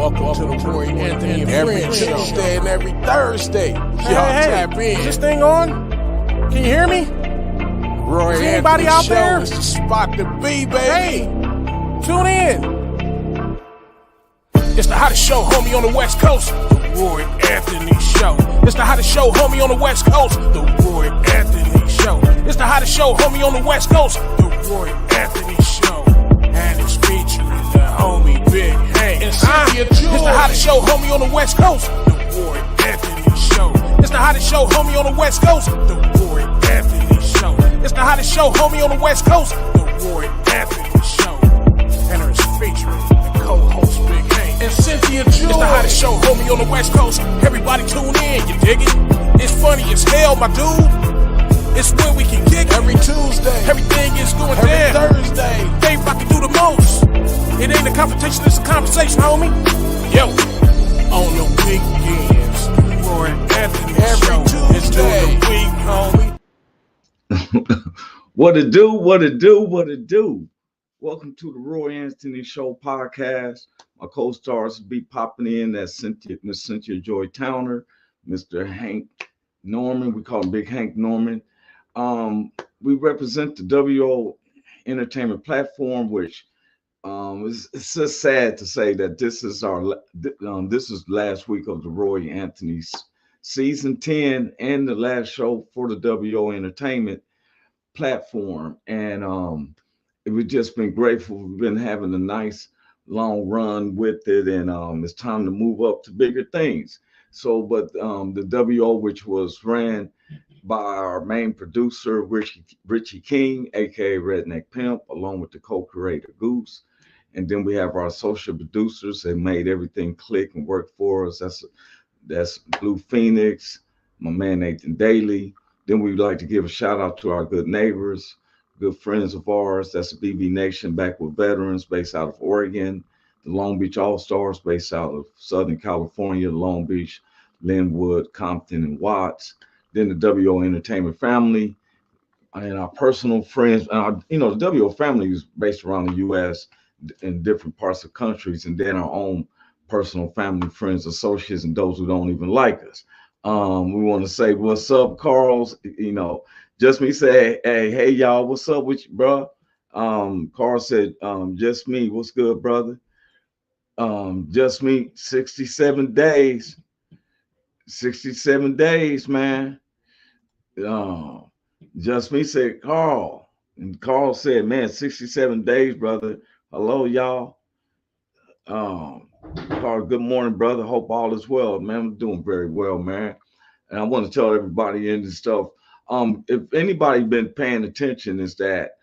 Welcome to the Roy Anthony and every Tuesday and every Thursday. Y'all tap in. Is this thing on? Can you hear me? Roy Is anybody out Show there? is the spot to be, baby. Hey, tune in. It's the hottest show, homie, on the West Coast. The Roy Anthony Show. It's the hottest show, homie, on the West Coast. The Roy Anthony Show. It's the hottest show, homie, on the West Coast. The Roy Anthony Show. And it's featuring the homie Big Hank and Cynthia. It's the hottest show, homie, on the West Coast. The Roy Anthony Show. It's the hottest show, homie, on the West Coast. The Roy Anthony Show. It's the hottest show, homie, on the West Coast. The Roy Anthony Show. And it's featuring the co-host Big Hank and Cynthia. It's the hottest show, homie, on the West Coast. Everybody tune in, you dig it? It's funny as hell, my dude. It's when we can kick every Tuesday. Everything is going every down. Thursday. They about to do the most. It ain't a confrontation, it's a conversation, homie. Yo, on the weekends, Roy Anthony every Tuesday. It's during the week, homie. What it do, what it do, what it do. Welcome to the Roy Anthony Show podcast. My co-stars be popping in. That's Miss Cynthia Joy Towner, Mr. Hank Norman. We call him Big Hank Norman. We represent the WO Entertainment platform, which it's just sad to say that this is last week of the Roy Anthony's season 10 and the last show for the WO Entertainment platform. And we've just been grateful. We've been having a nice long run with it, and it's time to move up to bigger things. So, but the WO, which was ran by our main producer, Richie King, aka Redneck Pimp, along with the co-creator Goose. And then we have our associate producers that made everything click and work for us. That's Blue Phoenix, my man Nathan Daly. Then we'd like to give a shout out to our good neighbors, good friends of ours. That's the BB Nation Back with Veterans based out of Oregon, the Long Beach All-Stars based out of Southern California, Long Beach, Linwood, Compton, and Watts. Then the WO Entertainment family and our personal friends. The WO family is based around the U.S. in different parts of countries, and then our own personal family, friends, associates, and those who don't even like us. We want to say, what's up, Carl's? Just me say, hey, y'all, what's up with you, bro? Carl said, just me, what's good, brother? Just me, 67 days. 67 days, man. Just me said, Carl. And Carl said, man, 67 days, brother. Hello, y'all. Carl, good morning, brother. Hope all is well, man. I'm doing very well, man. And I want to tell everybody in this stuff. If anybody been paying attention, is that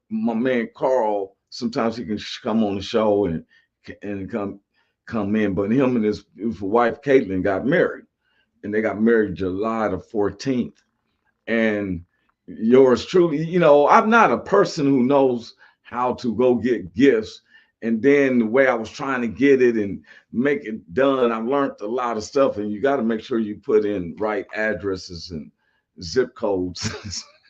my man Carl, sometimes he can come on the show and come in, but him and his wife Caitlin got married, and they got married July the 14th. And yours truly, I'm not a person who knows how to go get gifts. And then the way I was trying to get it and make it done, I learned a lot of stuff. And you got to make sure you put in right addresses and zip codes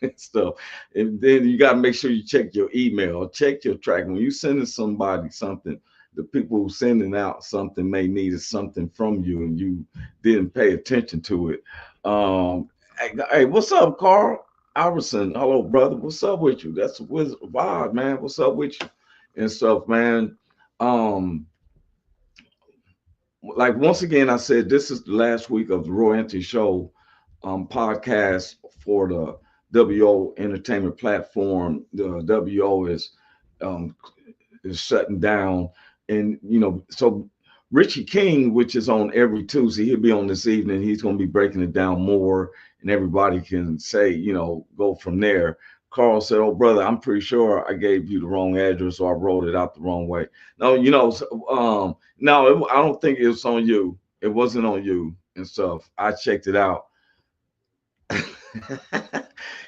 and stuff. And then you got to make sure you check your email, check your track. When you sending somebody something, the people who sending out something may need something from you, and you didn't pay attention to it. Hey, what's up, Carl Alberson? Hello, brother. What's up with you? That's a vibe, man. What's up with you and stuff, man? Like once again, I said this is the last week of the Roy Anthony Show podcast for the WO Entertainment platform. The WO is shutting down, and so Richie King, which is on every Tuesday, he'll be on this evening. He's going to be breaking it down more, and everybody can say, go from there. Carl said, oh, brother, I'm pretty sure I gave you the wrong address, or I wrote it out the wrong way. No, no, I don't think it was on you. It wasn't on you and stuff. I checked it out.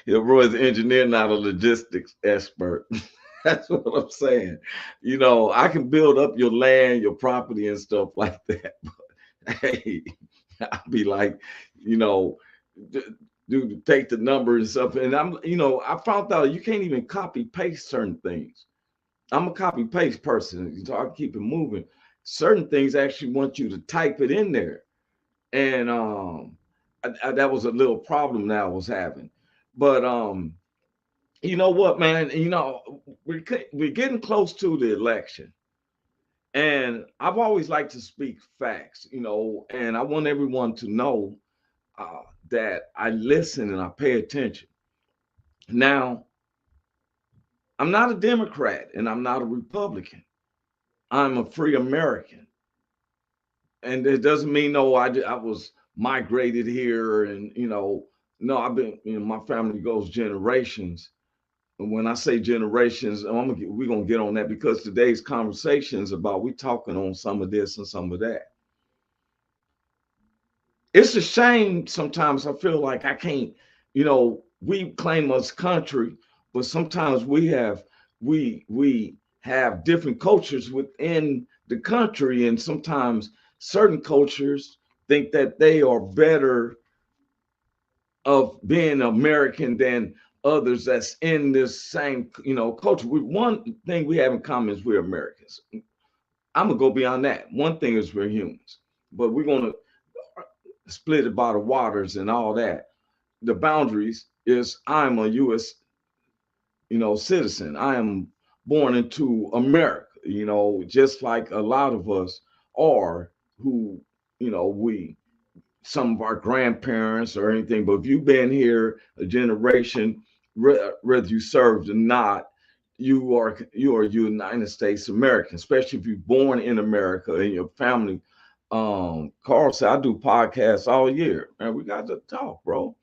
Roy's an engineer, not a logistics expert. That's what I'm saying. I can build up your land, your property and stuff like that. But hey, I'll be like, take the number and stuff. And I found out you can't even copy paste certain things. I'm a copy paste person, so I keep it moving. certain things actually want you to type it in there. And that was a little problem that I was having. But you know what, man? We're getting close to the election, and I've always liked to speak facts, and I want everyone to know that I listen and I pay attention. Now, I'm not a Democrat and I'm not a Republican. I'm a free American, and it doesn't mean I was migrated here, and no, I've been, my family goes generations. And when I say generations, we're gonna get on that because today's conversation is about we talking on some of this and some of that. It's a shame sometimes. I feel like I can't, we claim us country, but sometimes we have different cultures within the country, and sometimes certain cultures think that they are better of being American than others that's in this same, culture. One thing we have in common is we're Americans. I'm gonna go beyond that. One thing is we're humans, but we're gonna split it by the waters and all that. The boundaries is I'm a U.S. Citizen. I am born into America. Just like a lot of us are who we some of our grandparents or anything, but if you've been here a generation, whether you served or not, you are United States American, especially if you're born in America and your family. Carl said I do podcasts all year, and we got to talk, bro.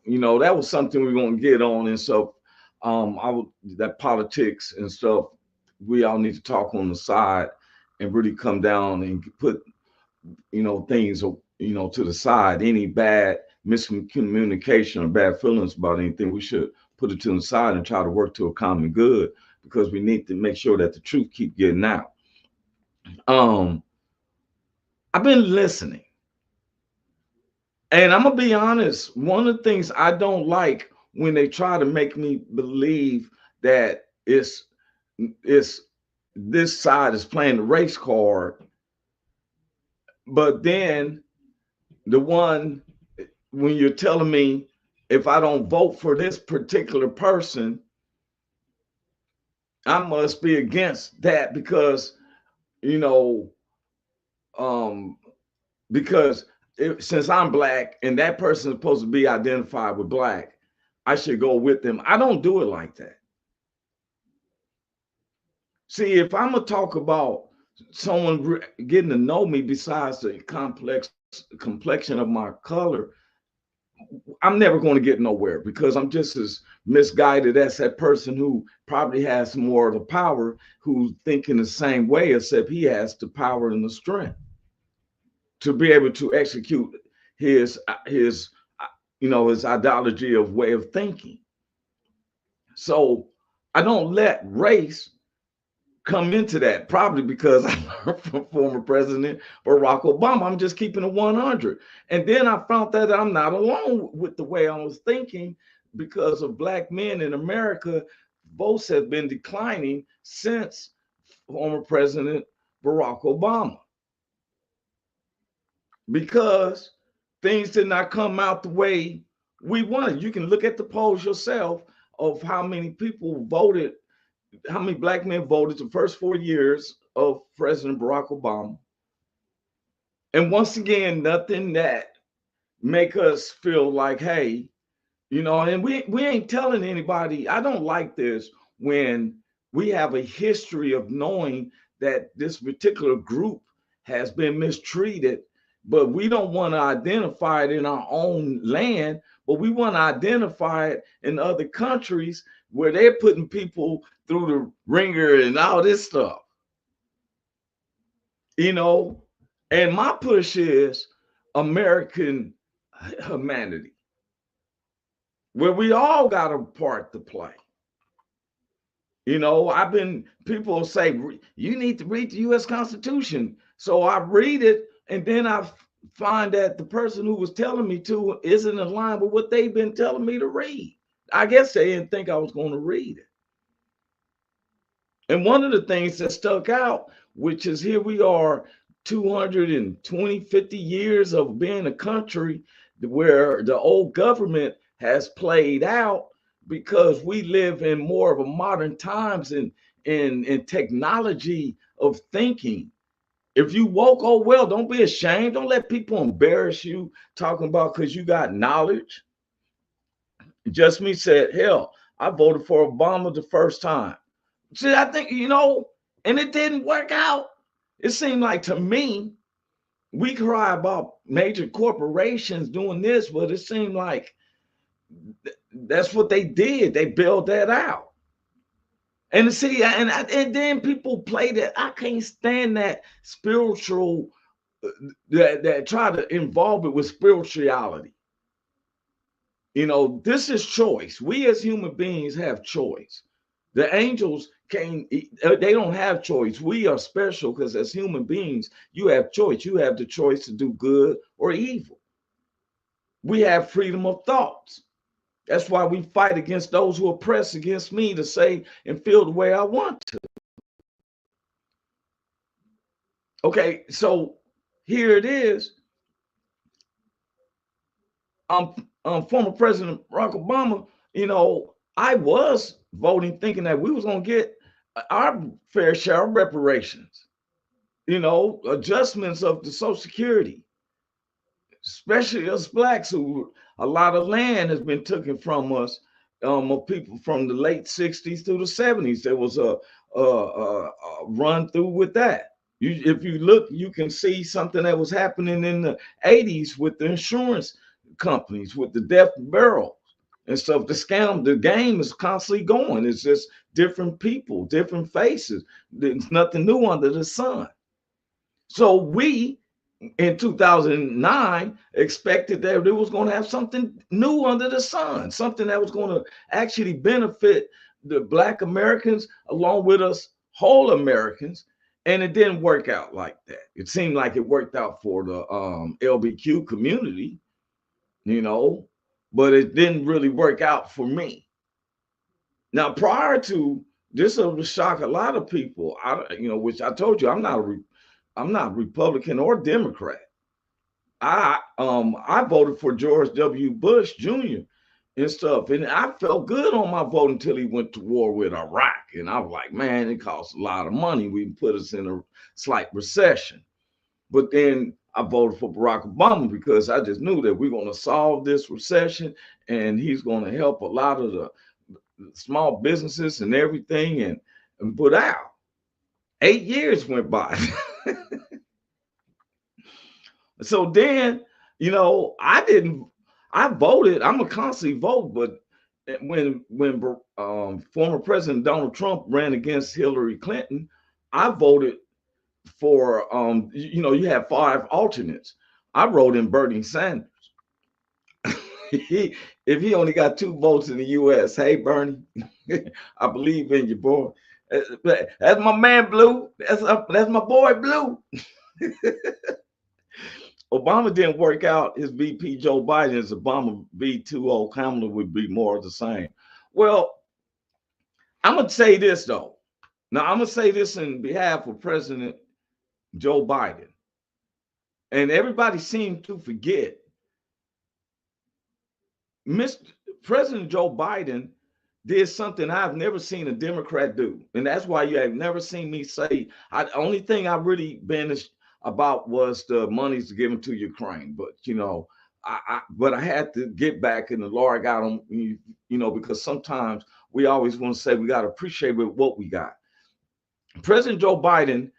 That was something we're gonna get on, and so I would that politics and stuff. We all need to talk on the side and really come down and put things to the side. Any bad miscommunication or bad feelings about anything, we should put it to the side and try to work to a common good, because we need to make sure that the truth keep getting out. I've been listening, and I'm gonna be honest, one of the things I don't like when they try to make me believe that it's this side is playing the race card, but then the one when you're telling me if I don't vote for this particular person, I must be against that because you know because since I'm black and that person is supposed to be identified with black, I should go with them. I don't do it like that. See, if I'm gonna talk about someone getting to know me besides the complex complexion of my color, I'm never going to get nowhere because I'm just as misguided as that person who probably has more of the power, who's thinking the same way, except he has the power and the strength to be able to execute his ideology of way of thinking. So I don't let race come into that, probably because I learned from former President Barack Obama. I'm just keeping it 100. And then I found that I'm not alone with the way I was thinking, because of black men in America, votes have been declining since former President Barack Obama, because things did not come out the way we wanted. You can look at the polls yourself of how many people voted, how many black men voted the first 4 years of President Barack Obama. And once again, nothing that make us feel like, hey, and we ain't telling anybody. I don't like this when we have a history of knowing that this particular group has been mistreated, but we don't want to identify it in our own land, but we want to identify it in other countries where they're putting people through the ringer and all this stuff. And my push is American humanity, where we all got a part to play. People say, you need to read the U.S. Constitution. So I read it, and then I find that the person who was telling me to isn't in line with what they've been telling me to read. I guess they didn't think I was going to read it. And one of the things that stuck out, which is here we are 220, 50 years of being a country where the old government has played out because we live in more of a modern times in technology of thinking. If you woke, oh well, don't be ashamed. Don't let people embarrass you talking about because you got knowledge. Just me said, hell, I voted for Obama the first time. See, I think, and it didn't work out. It seemed like to me, we cry about major corporations doing this, but it seemed like that's what they did. They built that out. And see, and then people play that. I can't stand that spiritual that try to involve it with spirituality. This is choice. We as human beings have choice. The angels can't, they don't have choice. We are special because as human beings, you have choice. You have the choice to do good or evil. We have freedom of thoughts. That's why we fight against those who oppress against me to say and feel the way I want to. Okay, so here it is. Former President Barack Obama, I was voting thinking that we was going to get our fair share of reparations, adjustments of the Social Security, especially us blacks who a lot of land has been taken from us, of people from the late 60s through the 70s. There was a run through with that. If you look, you can see something that was happening in the 80s with the insurance companies, with the death barrel and stuff. The scam, the game is constantly going. It's just different people, different faces. There's nothing new under the sun. So we, in 2009, expected that it was going to have something new under the sun, something that was going to actually benefit the Black Americans along with us whole Americans. And it didn't work out like that. It seemed like it worked out for the LBQ community, but it didn't really work out for me. Now, prior to this, will shock a lot of people. Which I told you, I'm not Republican or Democrat. I voted for George W. Bush Jr. and stuff, and I felt good on my vote until he went to war with Iraq, and I was like, man, it costs a lot of money. We put us in a slight recession. But then I voted for Barack Obama because I just knew that we're going to solve this recession, and he's going to help a lot of the small businesses and everything, and put out. 8 years went by. So then, I voted. I'm a constantly vote, but when former President Donald Trump ran against Hillary Clinton, I voted for, you have 5 alternates. I wrote in Bernie Sanders. If he only got 2 votes in the U.S., hey, Bernie, I believe in you, boy. That's my man, Blue. That's my boy, Blue. Obama didn't work out. His VP, Joe Biden, is Obama V2O. Kamala would be more of the same. Well, I'm going to say this, though. Now, I'm going to say this in behalf of President Joe Biden. And everybody seemed to forget. President Joe Biden did something I've never seen a Democrat do. And that's why you have never seen me say, the only thing I really been about was the monies given to Ukraine. But, but I had to get back, and the Lord got them, because sometimes we always want to say we got to appreciate what we got. President Joe Biden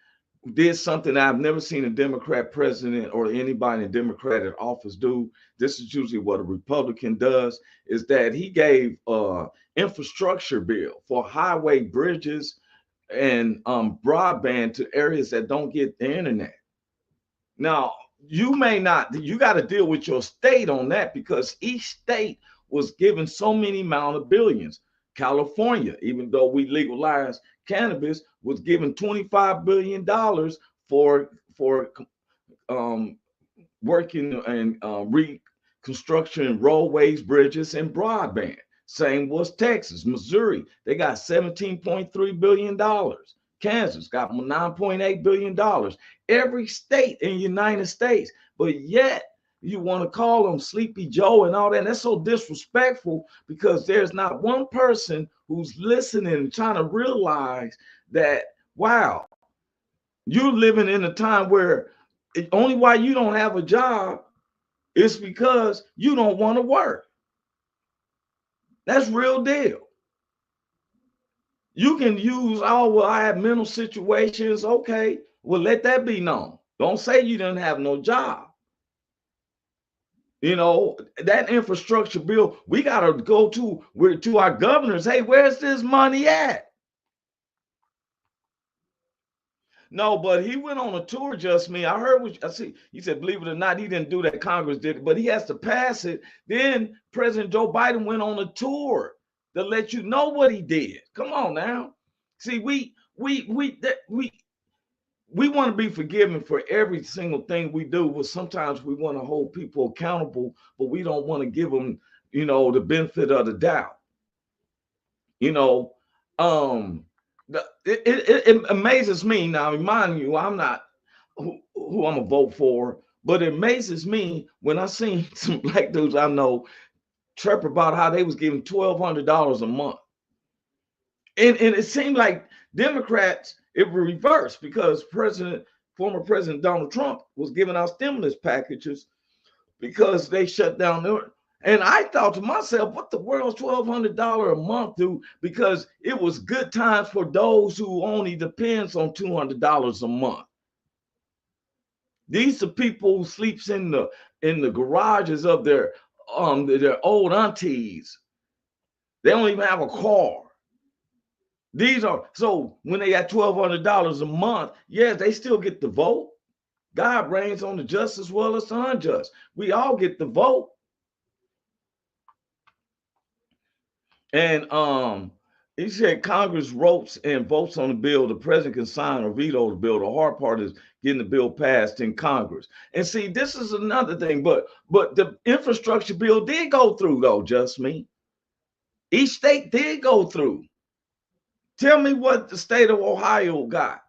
did something I've never seen a Democrat president or anybody in Democratic office do. This is usually what a Republican does, is that he gave infrastructure bill for highway, bridges, and broadband to areas that don't get the internet. Now, you got to deal with your state on that, because each state was given so many amount of billions. California, even though we legalized cannabis, was given $25 billion for working and reconstruction, roadways, bridges, and broadband. Same was Texas, Missouri. They got $17.3 billion. Kansas got $9.8 billion. Every state in the United States. But yet, you want to call them Sleepy Joe and all that. And that's so disrespectful because there's not one person who's listening and trying to realize that, wow, you're living in a time where only why you don't have a job is because you don't want to work. That's real deal. You can use, oh, well, I have mental situations. Okay, well, let that be known. Don't say you didn't have no job. You know, that infrastructure bill, we got to go to our governors. Hey, where's this money at? No, but he went on a tour, just me. I heard what I see. He said, believe it or not, he didn't do that. Congress did it, but he has to pass it. Then President Joe Biden went on a tour to let you know what he did. Come on now. See, we want to be forgiven for every single thing we do, but sometimes we want to hold people accountable, but we don't want to give them, you know, the benefit of the doubt. You know, it amazes me. Now, remind you, I'm not who I'm gonna vote for, but it amazes me when I seen some black dudes I know chirp about how they was giving $1,200 a month. And it seemed like Democrats, it was reversed because former President Donald Trump was giving out stimulus packages because they shut down their. And I thought to myself, what the world's $1,200 a month do? Because it was good times for those who only depends on $200 a month. These are people who sleeps in the garages of their old aunties. They don't even have a car. These are, so when they got $1,200 a month, yes, they still get the vote. God reigns on the just as well as the unjust. We all get the vote. And he said Congress votes on the bill. The president can sign or veto the bill. The hard part is getting the bill passed in Congress. And see, this is another thing, but the infrastructure bill did go through, though, just me. Each state did go through. Tell me what the state of Ohio got,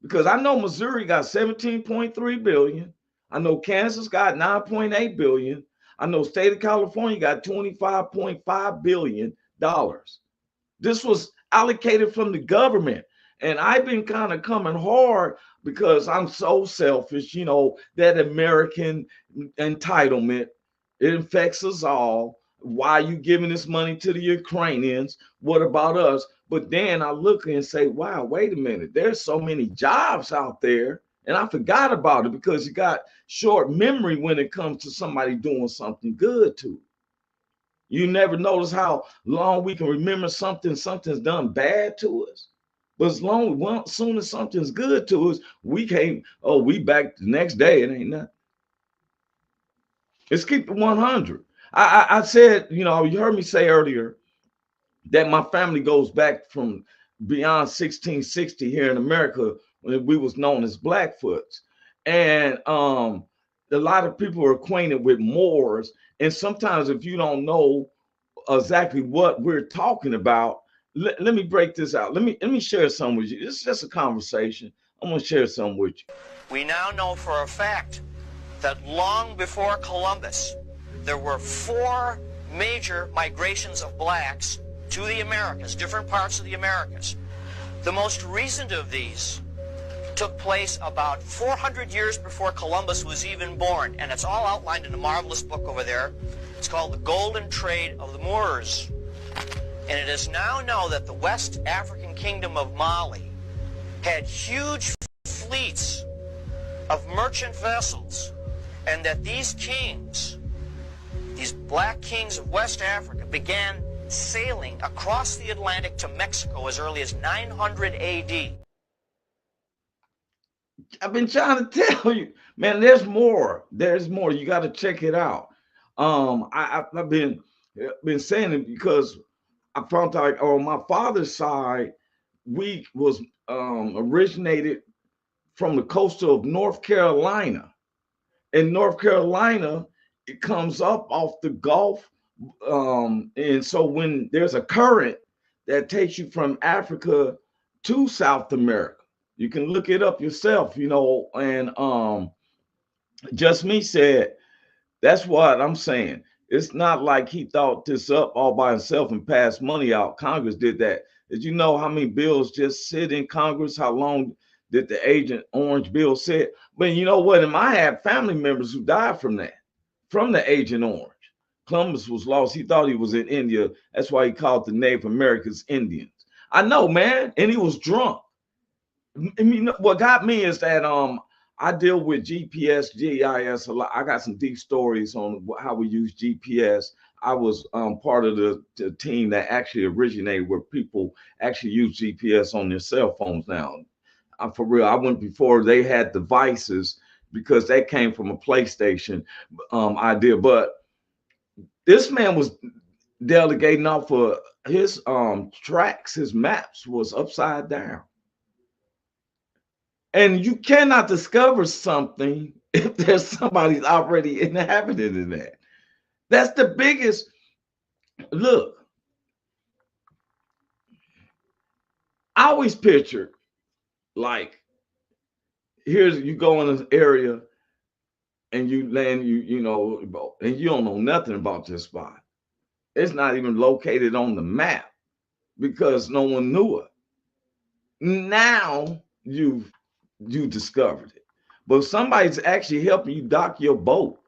because I know Missouri got 17.3 billion. I know Kansas got 9.8 billion. I know state of California got $25.5 billion. This was allocated from the government. And I've been kind of coming hard because I'm so selfish, you know, that American entitlement, it infects us all. Why are you giving this money to the Ukrainians? What about us? But then I look and say, wow, wait a minute. There's so many jobs out there. And I forgot about it because you got short memory when it comes to somebody doing something good to. You never notice how long we can remember something's done bad to us. But as soon as something's good to us, we can't, oh, we back the next day. It ain't nothing. Let's keep it 100. I said, you know, you heard me say earlier that my family goes back from beyond 1660 here in America when we was known as Blackfoots. And a lot of people are acquainted with Moors. And sometimes if you don't know exactly what we're talking about, let me break this out. Let me share something with you. This is just a conversation. I'm going to share something with you. We now know for a fact that long before Columbus, there were 4 major migrations of blacks to the Americas, different parts of the Americas. The most recent of these took place about 400 years before Columbus was even born, and it's all outlined in a marvelous book over there. It's called The Golden Trade of the Moors. And it is now known that the West African Kingdom of Mali had huge fleets of merchant vessels, and that these kings, these black kings of West Africa, began sailing across the Atlantic to Mexico as early as 900 AD. I've been trying to tell you, man, there's more. There's more. You got to check it out. I've been saying it because I found out on my father's side, we was originated from the coast of North Carolina. In North Carolina, it comes up off the Gulf And so when there's a current that takes you from Africa to South America, you can look it up yourself, and Just Me said, that's what I'm saying. It's not like he thought this up all by himself and passed money out. Congress did that. Did you know how many bills just sit in Congress? How long did the Agent Orange bill sit? But you know what? And I had family members who died from that, from the Agent Orange. Columbus was lost. He thought he was in India. That's why he called the Native Americans Indians. I know, man. And he was drunk. I mean, what got me is that I deal with GPS, GIS a lot. I got some deep stories on how we use GPS. I was part of the team that actually originated where people actually use GPS on their cell phones now. For real, I went before they had devices because that came from a PlayStation idea. But this man was delegating off of his tracks, his maps was upside down. And you cannot discover something if there's somebody's already inhabited in that. That's the biggest. Look, I always picture like here's you go in an area and you land, and you don't know nothing about this spot. It's not even located on the map because no one knew it. Now you discovered it. But somebody's actually helping you dock your boat.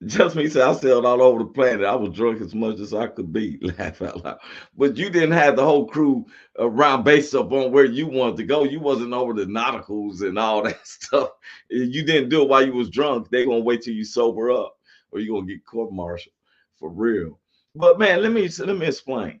Just Me said, I sailed all over the planet. I was drunk as much as I could be. Laugh out loud. But you didn't have the whole crew around based up on where you wanted to go. You wasn't over the nauticals and all that stuff. You didn't do it while you was drunk. They're going to wait till you sober up or you're going to get court-martialed for real. But man, let me explain.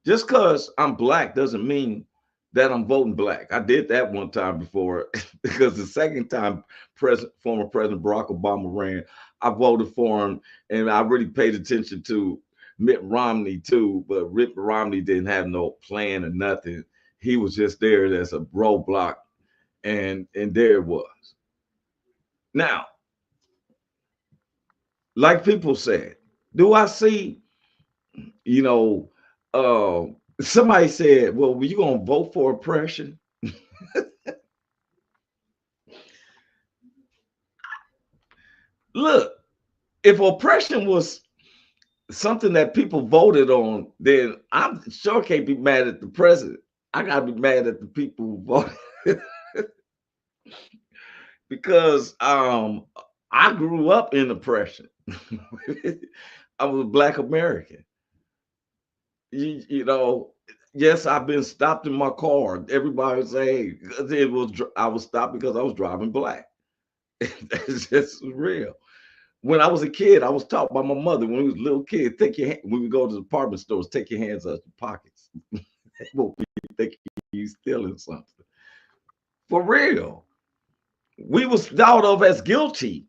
Just because I'm black doesn't mean that I'm voting black. I did that one time before because the second time former President Barack Obama ran, I voted for him and I really paid attention to Mitt Romney too, but Mitt Romney didn't have no plan or nothing. He was just there as a roadblock and there it was. Now, like people said, do I see, somebody said, well, were you going to vote for oppression? Look, if oppression was something that people voted on, then I sure can't be mad at the president. I got to be mad at the people who voted. Because I grew up in oppression. I was a Black American. Yes, I've been stopped in my car. Everybody would say I was stopped because I was driving black. That's just real. When I was a kid, I was taught by my mother when we was a little kid, when we go to the department stores, take your hands out your pockets. They won't be thinking you stealing something. For real. We was thought of as guilty.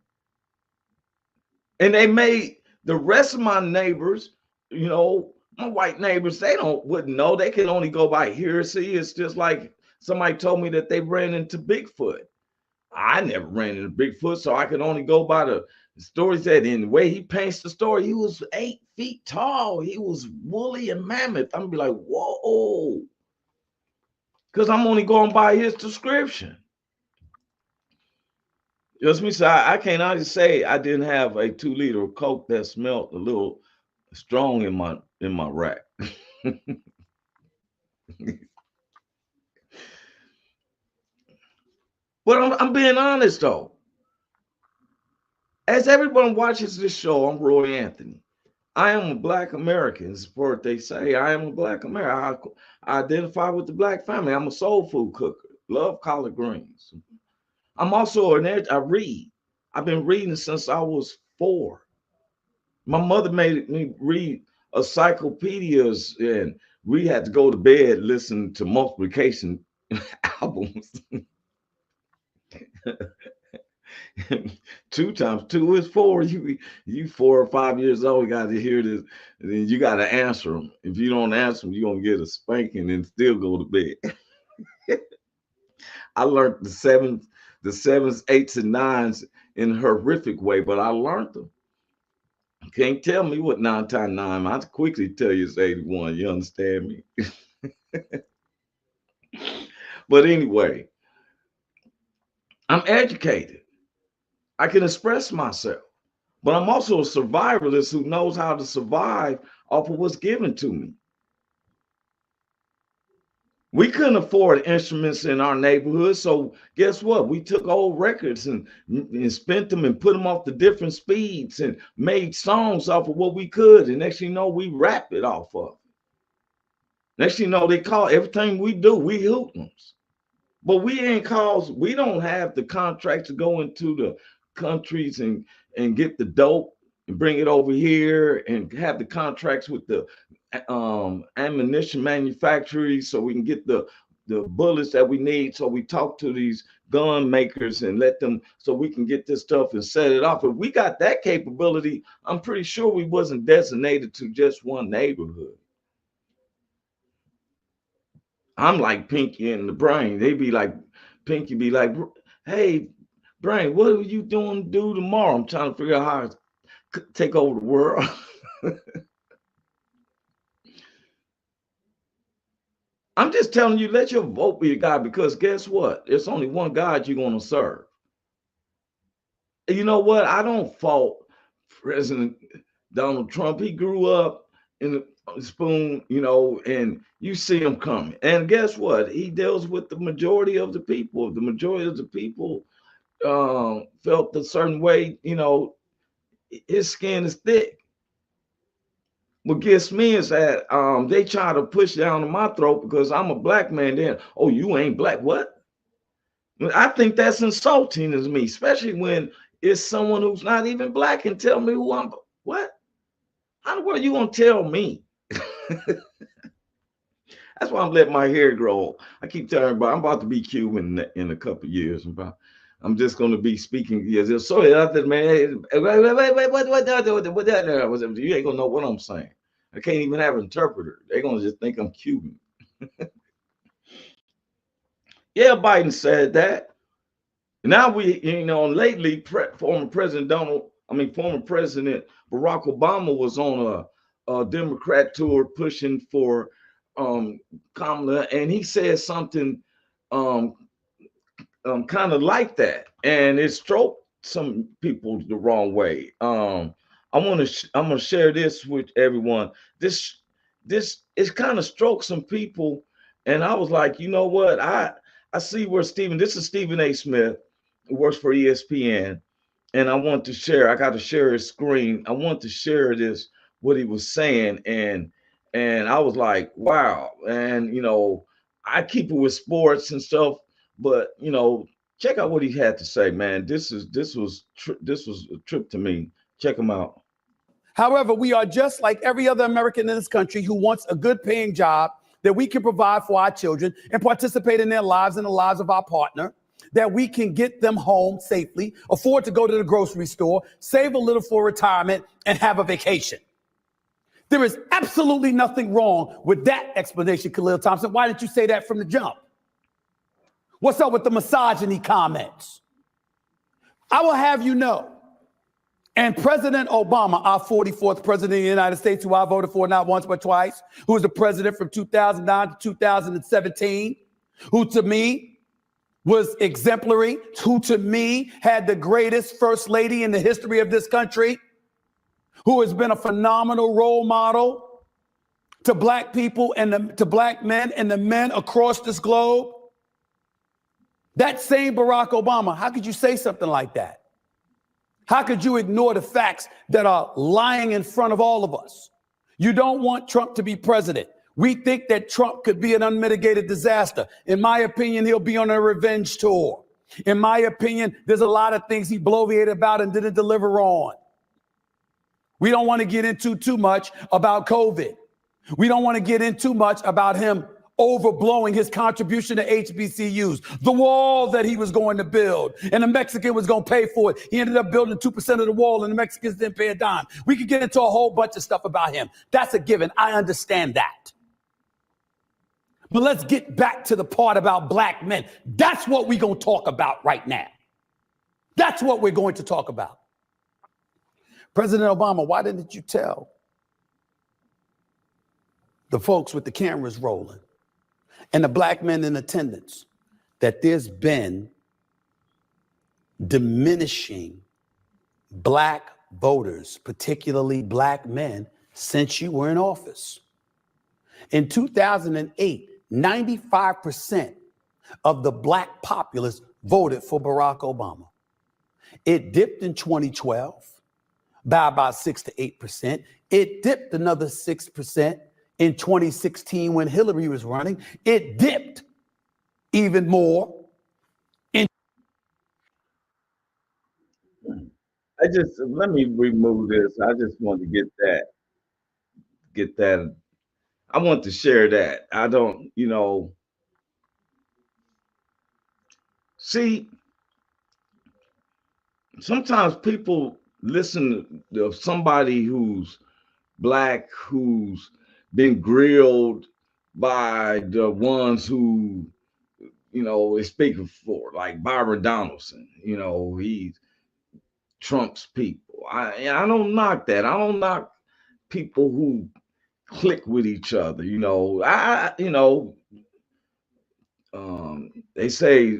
And they made the rest of my neighbors, my white neighbors, wouldn't know. They can only go by hearsay. It's just like somebody told me that they ran into Bigfoot. I never ran into Bigfoot, so I could only go by the stories that in the way he paints the story, he was 8 feet tall. He was woolly and mammoth. I'm gonna be like, whoa. Because I'm only going by his description. Just Me say, I can't honestly say I didn't have a 2-liter of Coke that smelled a little strong in my rack. But I'm being honest though. As everyone watches this show, I'm Roy Anthony. I am a Black American. It's what they say. I am a Black American. I identify with the Black family. I'm a soul food cooker. Love collard greens. I'm also I read. I've been reading since I was 4. My mother made me read encyclopedias, and we had to go to bed listening to multiplication albums. 2 times 2 is 4. You 4 or 5 years old, you got to hear this, and then you got to answer them. If you don't answer them, you're gonna get a spanking and still go to bed. I learned the 7s, 8s, and 9s in a horrific way, but I learned them. You can't tell me what 9 times 9. I'll quickly tell you it's 81. You understand me? But anyway, I'm educated. I can express myself. But I'm also a survivalist who knows how to survive off of what's given to me. We couldn't afford instruments in our neighborhood, so guess what? We took old records and spent them and put them off the different speeds and made songs off of what we could. And next thing you know, we rap it off of. Next thing you know, they call everything we do, we hoodlums. But we don't have the contracts to go into the countries and get the dope and bring it over here and have the contracts with the ammunition manufacturers so we can get the bullets that we need. So we talk to these gun makers and let them, so we can get this stuff and set it off. If we got that capability, I'm pretty sure we wasn't designated to just one neighborhood. I'm like Pinky and the Brain. They be like, Pinky be like, hey, Brain, what are you doing to do tomorrow? I'm trying to figure out how to take over the world. I'm just telling you, let your vote be a God, because guess what? There's only one God you're going to serve. And you know what? I don't fault President Donald Trump. He grew up in a spoon, you know, and you see him coming. And guess what? He deals with the majority of the people. The majority of the people felt a certain way, you know, his skin is thick. What gets me is that they try to push down on my throat because I'm a black man. Then, oh, you ain't black. What? I think that's insulting to me, especially when it's someone who's not even black and tell me who I'm. What? How the world you gonna tell me? That's why I'm letting my hair grow. I keep telling everybody I'm about to be Cuban in a couple of years. I'm just going to be speaking. Yes, sorry, man. What? You ain't gonna know what I'm saying. I can't even have an interpreter. They're gonna just think I'm Cuban. Yeah, Biden said that. Now lately, former President Barack Obama was on a Democrat tour pushing for Kamala, and he said something kind of like that, and it stroked some people the wrong way. I'm gonna share this with everyone. This is kind of stroked some people, and I was like, you know what? I see where this is Stephen A. Smith, who works for ESPN, and I want to share. I got to share his screen. I want to share this, what he was saying, and I was like, wow. And I keep it with sports and stuff, but check out what he had to say, man. This was a trip to me. Check him out. However, we are just like every other American in this country who wants a good paying job that we can provide for our children and participate in their lives and the lives of our partner, that we can get them home safely, afford to go to the grocery store, save a little for retirement, and have a vacation. There is absolutely nothing wrong with that explanation, Khalil Thompson. Why didn't you say that from the jump? What's up with the misogyny comments? I will have you know, and President Obama, our 44th president of the United States, who I voted for not once but twice, who was the president from 2009 to 2017, who to me was exemplary, who to me had the greatest first lady in the history of this country, who has been a phenomenal role model to black people and to black men and the men across this globe. That same Barack Obama, how could you say something like that? How could you ignore the facts that are lying in front of all of us? You don't want Trump to be president. We think that Trump could be an unmitigated disaster. In my opinion, he'll be on a revenge tour. In my opinion, there's a lot of things he bloviated about and didn't deliver on. We don't want to get into too much about COVID. We don't want to get into too much about him overblowing his contribution to HBCUs, the wall that he was going to build, and the Mexican was going to pay for it. He ended up building 2% of the wall, and the Mexicans didn't pay a dime. We could get into a whole bunch of stuff about him. That's a given. I understand that. But let's get back to the part about black men. That's what we're going to talk about right now. That's what we're going to talk about. President Obama, why didn't you tell the folks with the cameras rolling and the black men in attendance that there's been diminishing black voters, particularly black men, since you were in office? In 2008, 95% of the black populace voted for Barack Obama. It dipped in 2012 by about 6 to 8%. It dipped another 6% in 2016 when Hillary was running. It dipped even more. Let me remove this. I just want to get that. I want to share that. I don't, see, sometimes people listen to somebody who's black, who's been grilled by the ones who, is speaking for, like Byron Donaldson. He's Trump's people. I don't knock that. I don't knock people who click with each other. They say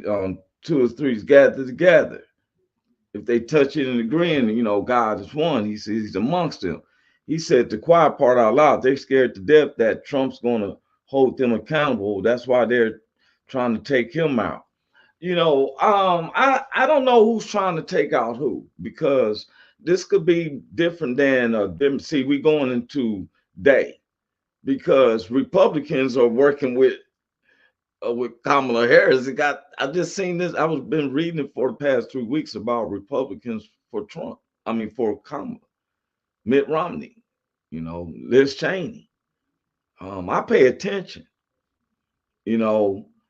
two or three is gathered together. If they touch it and agreeing, God is one. He says he's amongst them. He said the quiet part out loud. They're scared to death that Trump's going to hold them accountable. That's why they're trying to take him out. I don't know who's trying to take out who, because this could be different than them. See, we going into day because Republicans are working with Kamala Harris. I just seen this. I was been reading it for the past 3 weeks about Republicans for Trump. For Kamala, Mitt Romney, Liz Cheney. I pay attention.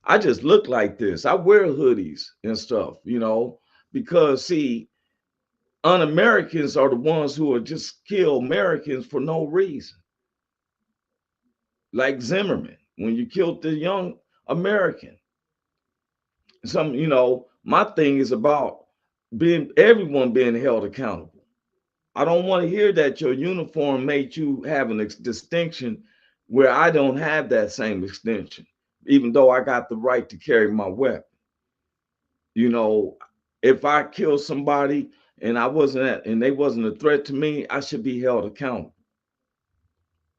I just look like this. I wear hoodies and stuff, because see, un-Americans are the ones who are just kill Americans for no reason. Like Zimmerman, when you killed the young American. My thing is about everyone being held accountable. I don't want to hear that your uniform made you have a distinction where I don't have that same distinction, even though I got the right to carry my weapon. If I kill somebody and they wasn't a threat to me, I should be held accountable.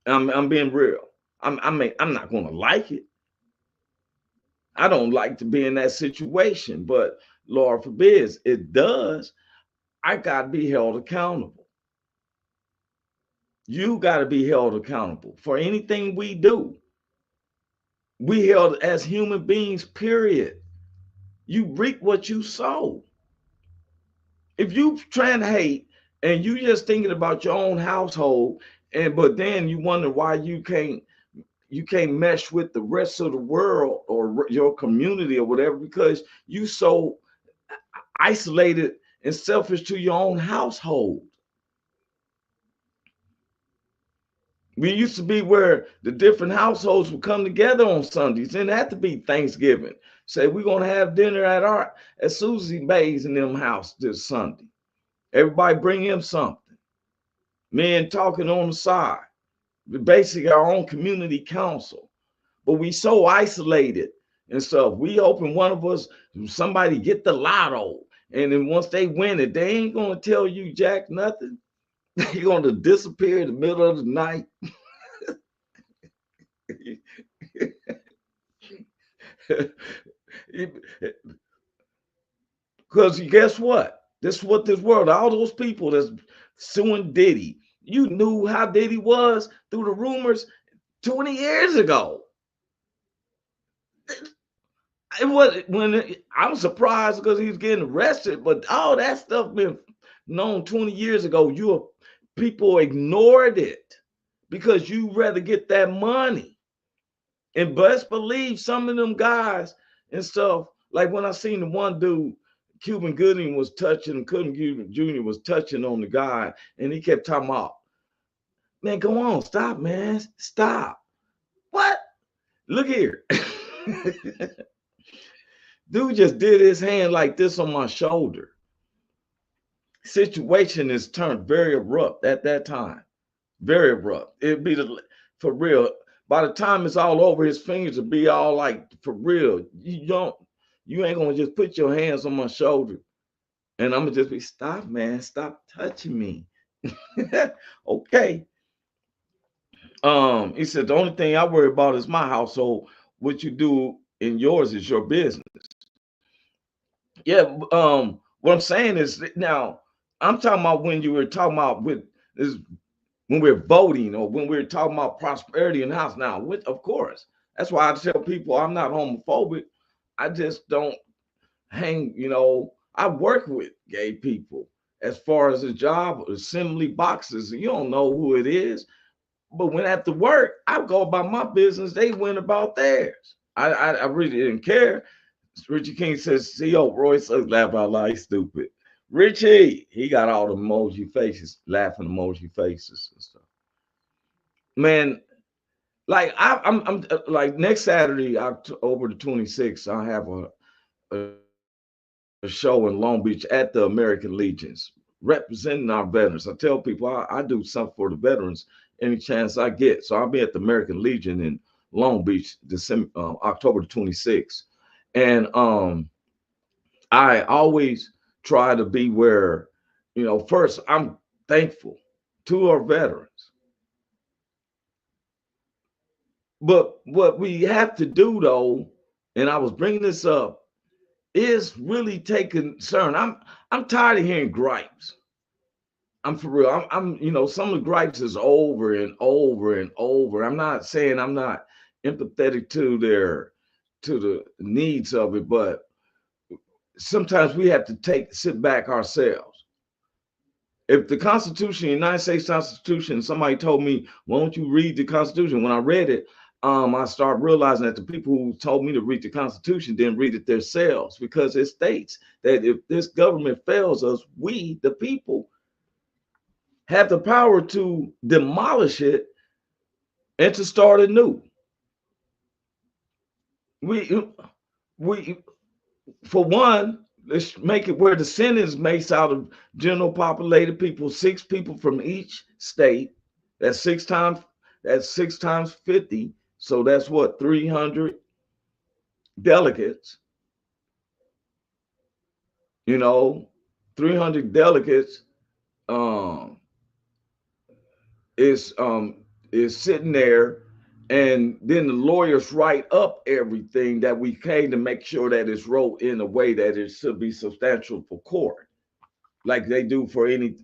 I'm being real. I'm not going to like it. I don't like to be in that situation, but Lord forbids it does. I got to be held accountable. You got to be held accountable for anything we do. We held as human beings, period. You reap what you sow. If you trying to hate and you just thinking about your own household, but then you wonder why you can't mesh with the rest of the world or your community or whatever, because you so isolated and selfish to your own household. We used to be where the different households would come together on Sundays, and it had to be Thanksgiving. Say we're gonna have dinner at Susie Bay's in them house this Sunday. Everybody bring him something. Men talking on the side. Basically our own community council. But we so isolated and stuff. We hoping one of us, somebody get the lotto. And then once they win it, they ain't gonna tell you jack nothing. They're gonna disappear in the middle of the night. Because guess what? This is what this world, all those people that's suing Diddy, you knew how Diddy was through the rumors 20 years ago. I was surprised because he was getting arrested, but all that stuff been known 20 years ago. People ignored it because you rather get that money. And best believe some of them guys and stuff, like when I seen the one dude, Cuban Gooding was touching, Cuban Jr. was touching on the guy, and he kept talking about, man, go on, stop, man, stop. What? Look here. Dude just did his hand like this on my shoulder. situation is turned very abrupt at that time. Very abrupt. It'd be for real. By the time it's all over, his fingers will be all like for real. You ain't gonna just put your hands on my shoulder and I'm gonna just be stop, man, stop touching me. Okay. He said the only thing I worry about is my household. What you do in yours is your business. Yeah. What I'm saying is now I'm talking about when you were talking about with this when we're voting or when we're talking about prosperity in the house. Now, of course, that's why I tell people I'm not homophobic. I just don't hang, I work with gay people as far as a job, assembly boxes. You don't know who it is. But when at the work, I go about my business. They went about theirs. I really didn't care. Richie King says, "Co Roy says laugh out loud. He's stupid." Richie, he got all the emoji faces, laughing emoji faces and stuff. Man, like I'm like next Saturday, October the 26th, I have a show in Long Beach at the American Legions, representing our veterans. I tell people I do something for the veterans any chance I get. So I'll be at the American Legion in Long Beach, October the 26th, and I always try to be where, first I'm thankful to our veterans. But what we have to do though, and I was bringing this up, is really take concern. I'm tired of hearing gripes. I'm for real. I'm some of the gripes is over and over and over. I'm not saying I'm not empathetic to the needs of it, but sometimes we have to sit back ourselves. If the Constitution, the United States Constitution, somebody told me, why don't you read the Constitution? When I read it, I started realizing that the people who told me to read the Constitution didn't read it themselves, because it states that if this government fails us, we, the people, have the power to demolish it and to start anew. We, for one, let's make it where the Senate is made out of general populated people, 6 people from each state. That's 6 times 50. So that's what, 300 delegates. 300 delegates is sitting there, and then the lawyers write up everything that we came to make sure that it's wrote in a way that it should be substantial for court, like they do for any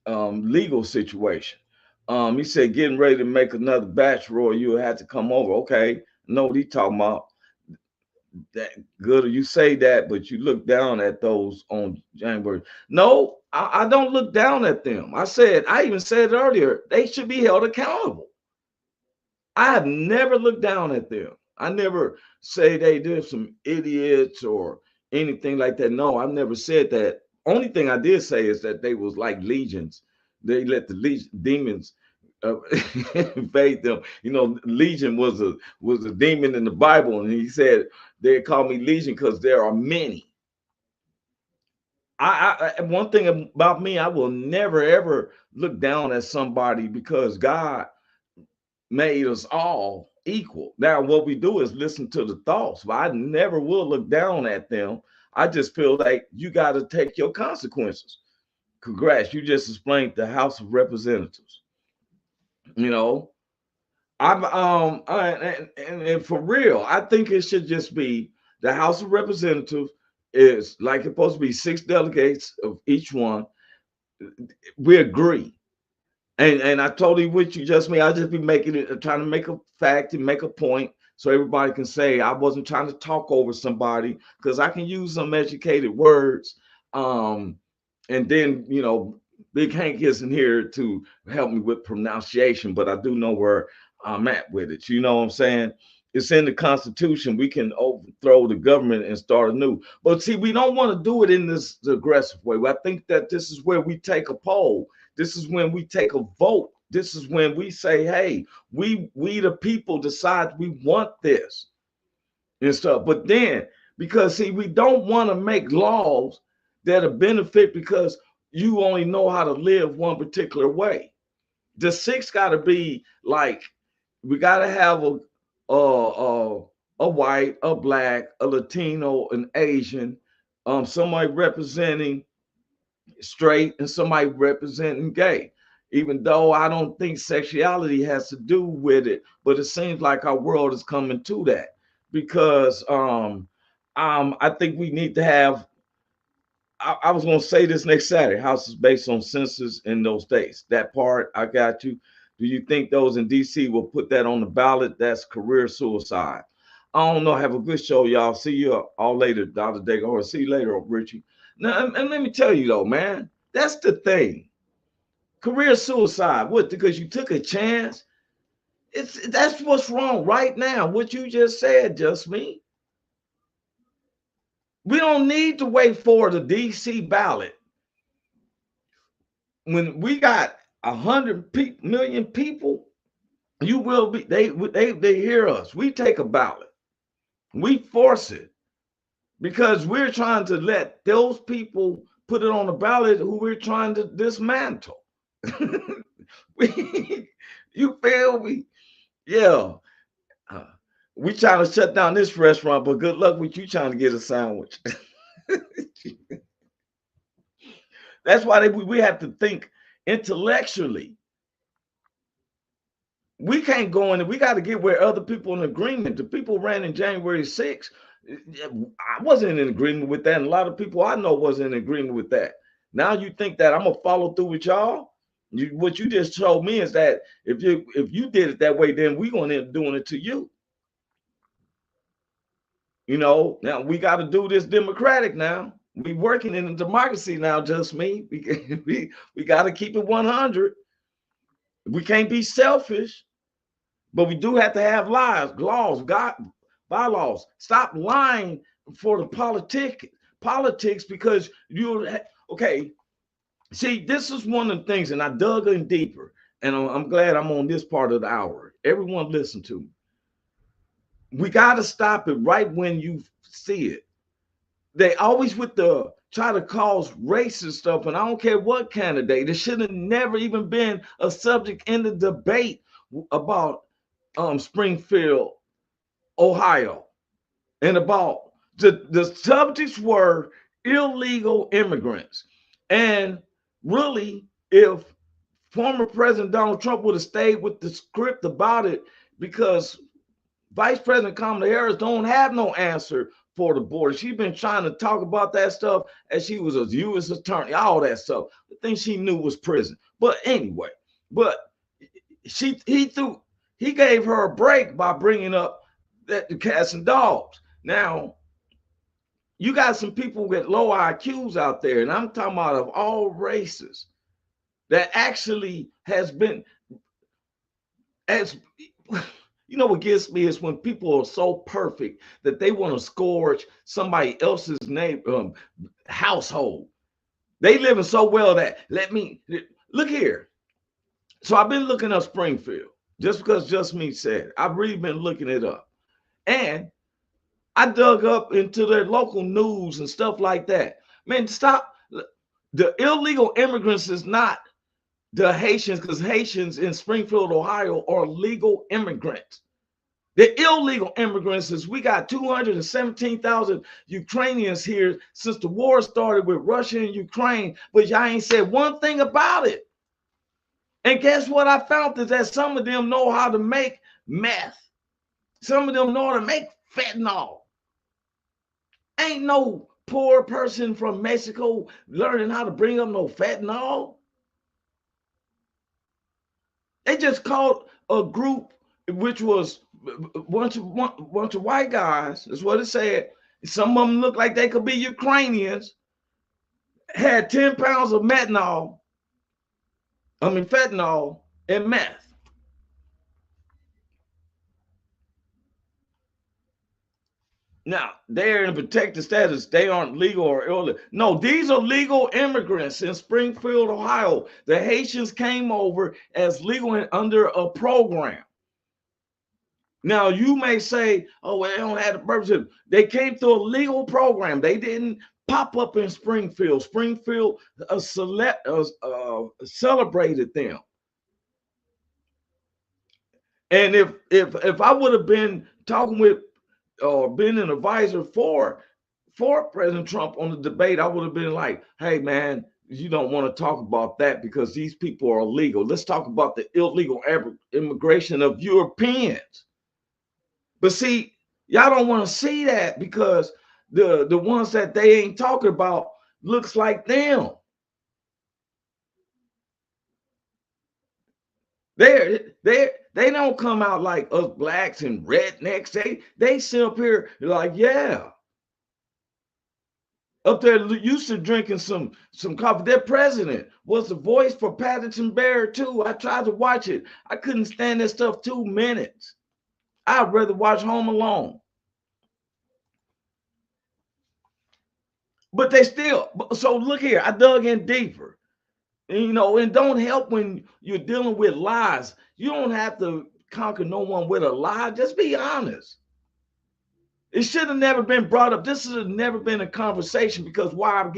legal situation. He said, getting ready to make another batch, Roy, you had to come over. Okay, know what he's talking about. That good, you say that, but you look down at those on January. No, I don't look down at them. I even said earlier, they should be held accountable. I have never looked down at them. I never say they're some idiots or anything like that. No, I've never said that. Only thing I did say is that they was like legions. They let the demons invade them. Legion was a demon in the Bible, and he said they call me Legion because there are many. One thing about me, I will never ever look down at somebody, because God made us all equal. Now, what we do is listen to the thoughts, but I never will look down at them. I just feel like you got to take your consequences. Congrats, you just explained the House of Representatives. I'm and for real, I think it should just be the House of Representatives is like it's supposed to be 6 delegates of each one. We agree. And I totally with you, just me. I just be trying to make a fact and make a point so everybody can say I wasn't trying to talk over somebody, because I can use some educated words. And then, Big Hank isn't here to help me with pronunciation, but I do know where I'm at with it. You know what I'm saying? It's in the Constitution. We can overthrow the government and start anew. But see, we don't want to do it in this aggressive way. I think that this is where we take a poll. This is when we take a vote. This is when we say, hey, we the people decide we want this and stuff. But then, because see, we don't want to make laws that'll benefit because you only know how to live one particular way. The six got to be like, we got to have a white, a black, a Latino, an Asian, somebody representing straight, and somebody representing gay. Even though I don't think sexuality has to do with it, but it seems like our world is coming to that because I think we need to have. I was going to say this next Saturday. House is based on census in those states. That part I got you. Do you think those in DC will put that on the ballot? That's career suicide. I don't know. Have a good show, y'all. See you all later, Dr. Dago. Or see you later, Richie. Now, and let me tell you though, man, that's the thing. Career suicide. What? Because you took a chance? That's what's wrong right now. What you just said, just me. We don't need to wait for the DC ballot. When we got 100 million people, you will be. They hear us. We take a ballot. We force it because we're trying to let those people put it on the ballot who we're trying to dismantle. You feel me? Yeah. We trying to shut down this restaurant, but good luck with you trying to get a sandwich. That's why we have to think intellectually. We can't go in, we got to get where other people in agreement. The people ran in January 6th. I wasn't in agreement with that. And a lot of people I know wasn't in agreement with that. Now you think that I'm going to follow through with y'all? What you just told me is that if you did it that way, then we're going to end up doing it to you. You know, now we got to do this democratic now. We working in a democracy now, just me. We got to keep it 100. We can't be selfish, but we do have to have laws, bylaws. Stop lying for the politics because okay. See, this is one of the things, and I dug in deeper, and I'm glad I'm on this part of the hour. Everyone listen to me. We got to stop it right when you see it. They always try to cause racist stuff, and I don't care what candidate. It should have never even been a subject in the debate about Springfield, Ohio, and about the subjects were illegal immigrants. And really, if former President Donald Trump would have stayed with the script about it, because Vice President Kamala Harris don't have no answer for the border. She's been trying to talk about that stuff as she was a U.S. attorney, all that stuff. The thing she knew was prison. But anyway, he gave her a break by bringing up the cats and dogs. Now, you got some people with low IQs out there, and I'm talking about of all races, that actually has been, as you know, what gets me is when people are so perfect that they want to scourge somebody else's household. They living so well that look here. So I've been looking up Springfield just because Just Me said. I've really been looking it up, and I dug up into their local news and stuff like that. Man, stop. The illegal immigrants is not the Haitians, because Haitians in Springfield, Ohio are legal immigrants. The illegal immigrants is we got 217,000 Ukrainians here since the war started with Russia and Ukraine, but y'all ain't said one thing about it. And guess what I found is that some of them know how to make meth. Some of them know how to make fentanyl. Ain't no poor person from Mexico learning how to bring up no fentanyl. They just called a group which was a bunch of white guys. That's what it said. Some of them looked like they could be Ukrainians. Had 10 pounds of fentanyl and meth. Now, they're in a protected status. They aren't legal or illegal. No, these are legal immigrants in Springfield, Ohio. The Haitians came over as legal under a program. Now, you may say, oh, well, they don't have the purpose. They came through a legal program. They didn't pop up in Springfield. Springfield celebrated them. And if I would have been talking with or been an advisor for President Trump on the debate, I would have been like, hey man, you don't want to talk about that because these people are illegal. Let's talk about the illegal immigration of Europeans. But see, y'all don't want to see that because the ones that they ain't talking about looks like them. They don't come out like us blacks and rednecks. They sit up here like, yeah. Up there used to drinking some coffee. Their president was the voice for Paddington Bear too. I tried to watch it. I couldn't stand that stuff 2 minutes. I'd rather watch Home Alone. But they still, so look here, I dug in deeper. And, you know, and don't help when you're dealing with lies. You don't have to conquer no one with a lie. Just be honest. It should have never been brought up. This has never been a conversation because why I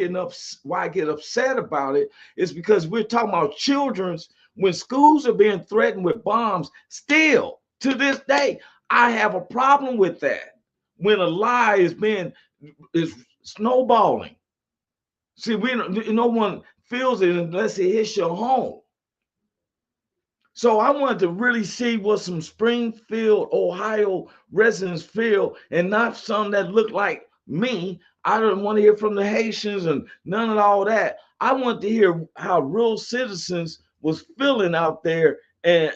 get upset about it is because we're talking about children's when schools are being threatened with bombs. Still to this day, I have a problem with that. When a lie is snowballing. See, no one feels it unless it hits your home. So I wanted to really see what some Springfield, Ohio residents feel and not some that look like me. I didn't want to hear from the Haitians and none of all that. I wanted to hear how real citizens was feeling out there. And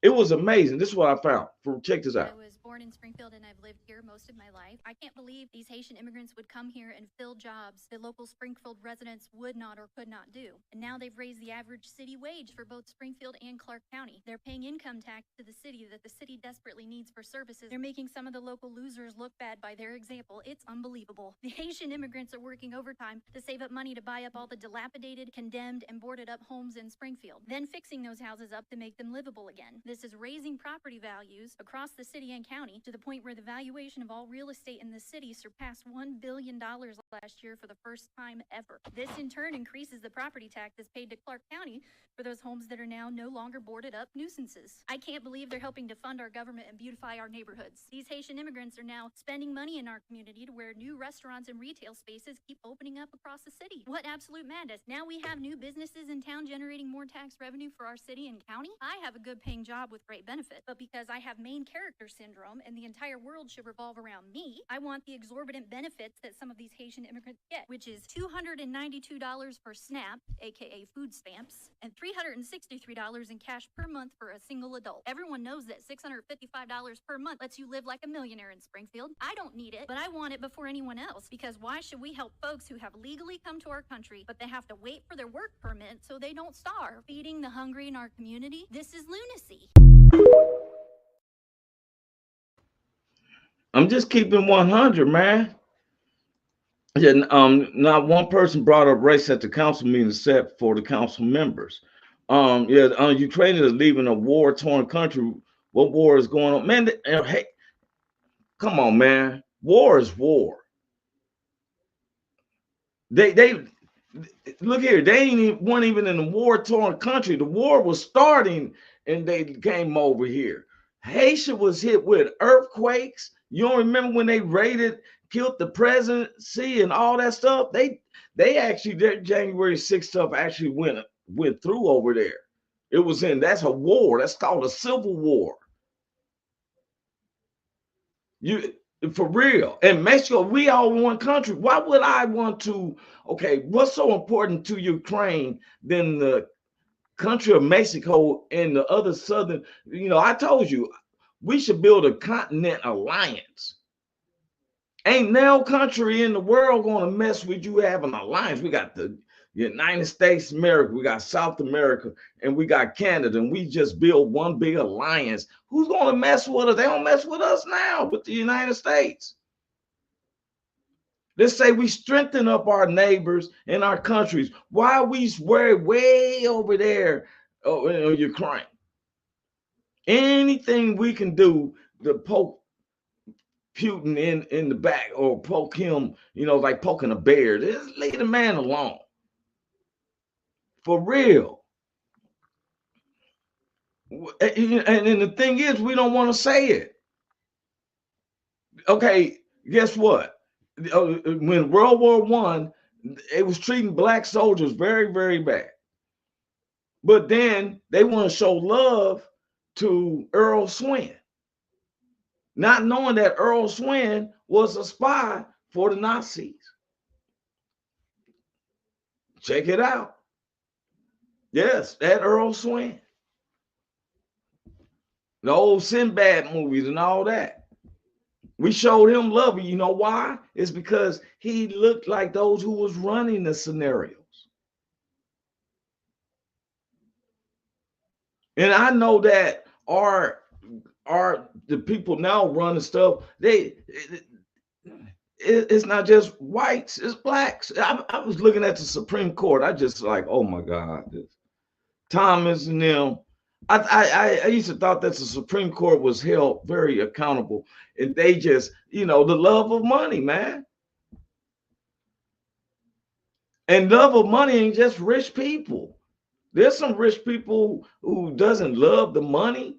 it was amazing. This is what I found. Check this out. I was born in Springfield and I've lived here most of my life. I can't believe these Haitian immigrants would come here and fill jobs that local Springfield residents would not or could not do. And now they've raised the average city wage for both Springfield and Clark County. They're paying income tax to the city that the city desperately needs for services. They're making some of the local losers look bad by their example. It's unbelievable. The Haitian immigrants are working overtime to save up money to buy up all the dilapidated, condemned, and boarded up homes in Springfield, then fixing those houses up to make them livable again. This is raising property values across the city and county to the point where the valuation of all real estate in the city surpassed $1 billion last year for the first time ever. This in turn increases the property taxes paid to Clark County for those homes that are now no longer boarded up nuisances. I can't believe they're helping to fund our government and beautify our neighborhoods. These Haitian immigrants are now spending money in our community to where new restaurants and retail spaces keep opening up across the city. What absolute madness. Now we have new businesses in town generating more tax revenue for our city and county. I have a good paying job with great benefits, but because I have main character syndrome and the entire world should revolve around me, I want the exorbitant benefits that some of these Haitian immigrants get, which is $292 per SNAP, aka food stamps, and $363 in cash per month for a single adult. Everyone knows that $655 per month lets you live like a millionaire in Springfield. I don't need it, but I want it before anyone else, because why should we help folks who have legally come to our country, but they have to wait for their work permit so they don't starve? Feeding the hungry in our community? This is lunacy. I'm just keeping 100, man. Yeah, not one person brought up race at the council meeting except for the council members. Ukraine is leaving a war-torn country. What war is going on, man? Hey, come on, man. War is war. They look here. They weren't even in a war-torn country. The war was starting, and they came over here. Haiti was hit with earthquakes. You don't remember when they killed the presidency and all that stuff? They actually, their January 6th stuff actually went through over there. That's a war. That's called a civil war. For real. And Mexico, we all one country. Why would I want to, okay, what's so important to Ukraine than the country of Mexico and the other southern, I told you, we should build a continent alliance. Ain't no country in the world going to mess with you having an alliance. We got the United States of America, we got South America, and we got Canada, and we just build one big alliance. Who's going to mess with us? They don't mess with us now, with the United States. Let's say we strengthen up our neighbors and our countries. Why are we way over there in Ukraine? Anything we can do to poke Putin in the back or poke him, like poking a bear. Just leave the man alone. For real. And the thing is, we don't want to say it. Okay, guess what? When World War I, it was treating black soldiers very, very bad. But then they want to show love to Earl Swin, not knowing that Earl Swin was a spy for the Nazis. Check it out. Yes, that Earl Swin. The old Sinbad movies and all that. We showed him love. You know why? It's because he looked like those who was running the scenarios. And I know that the people now running stuff, it's not just whites, it's blacks. I was looking at the Supreme Court. I just like, oh my God, this Thomas and them. I used to thought that the Supreme Court was held very accountable, and they just, the love of money, man. And love of money ain't just rich people. There's some rich people who doesn't love the money.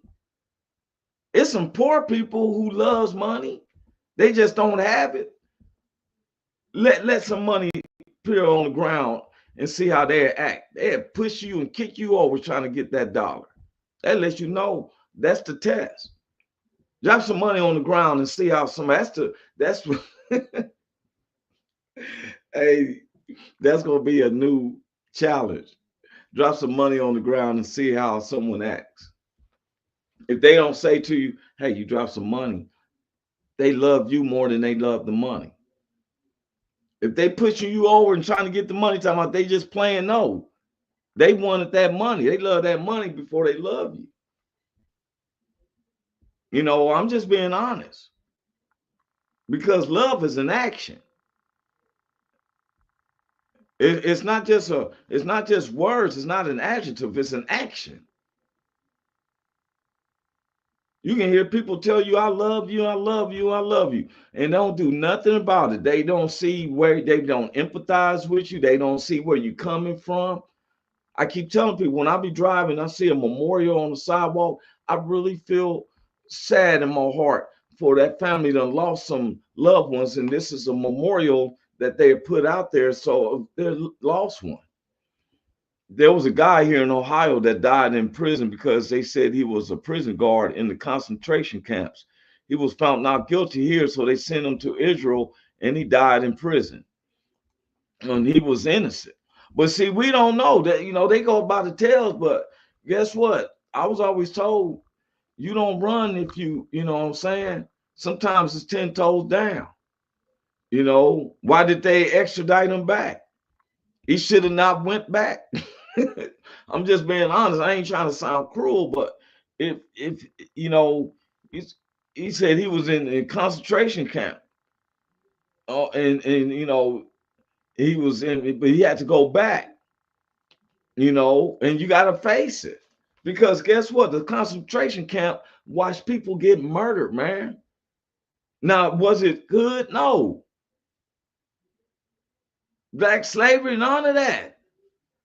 It's some poor people who loves money. They just don't have it. Let some money appear on the ground and see how they act. They push you and kick you over trying to get that dollar. That lets you know that's the test. Drop some money on the ground and see how that's what hey, that's gonna be a new challenge. Drop some money on the ground and see how someone acts. If they don't say to you, hey, you drop some money, they love you more than they love the money. If they pushing you over and trying to get the money, talking about they just playing, no. They wanted that money. They love that money before they love you. I'm just being honest. Because love is an action. It's not just words, it's not an adjective, it's an action. You can hear people tell you, I love you, I love you, I love you, and don't do nothing about it. They don't see where, they don't empathize with you. They don't see where you're coming from. I keep telling people, when I be driving, I see a memorial on the sidewalk, I really feel sad in my heart for that family that lost some loved ones. And this is a memorial that they put out there, so their lost one. There was a guy here in Ohio that died in prison because they said he was a prison guard in the concentration camps. He was found not guilty here, so they sent him to Israel, and he died in prison. And he was innocent. But see, we don't know that, they go by the tales, but guess what? I was always told you don't run if you know what I'm saying? Sometimes it's 10 toes down. Why did they extradite him back? He should have not went back. I'm just being honest. I ain't trying to sound cruel, but if he said he was in concentration camp. Oh, and he was in, but he had to go back. And you got to face it, because guess what? The concentration camp watched people get murdered, man. Now, was it good? No. Black slavery, none of that.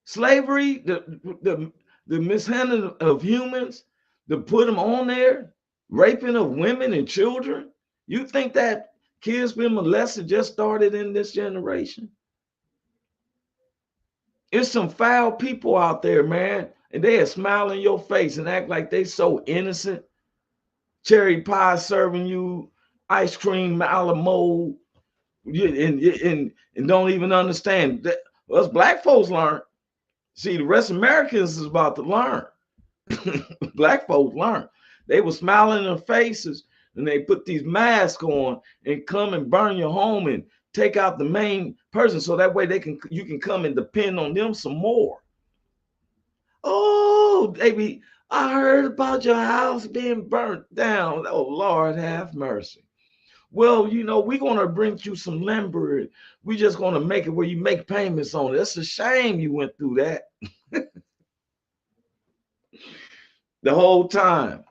Slavery, the mishandling of humans, to put them on there, raping of women and children. You think that kids being molested just started in this generation? There's some foul people out there, man, and they are smiling in your face and act like they so innocent. Cherry pie serving you ice cream a la mode, and don't even understand that. Us black folks learn. See, the rest of Americans is about to learn. Black folks learn. They were smiling in their faces, and they put these masks on and come and burn your home and take out the main person, so that way you can come and depend on them some more. Oh, baby, I heard about your house being burnt down. Oh, Lord, have mercy. Well, we're going to bring you some lumber. We're just going to make it where you make payments on it. It's a shame you went through that. The whole time.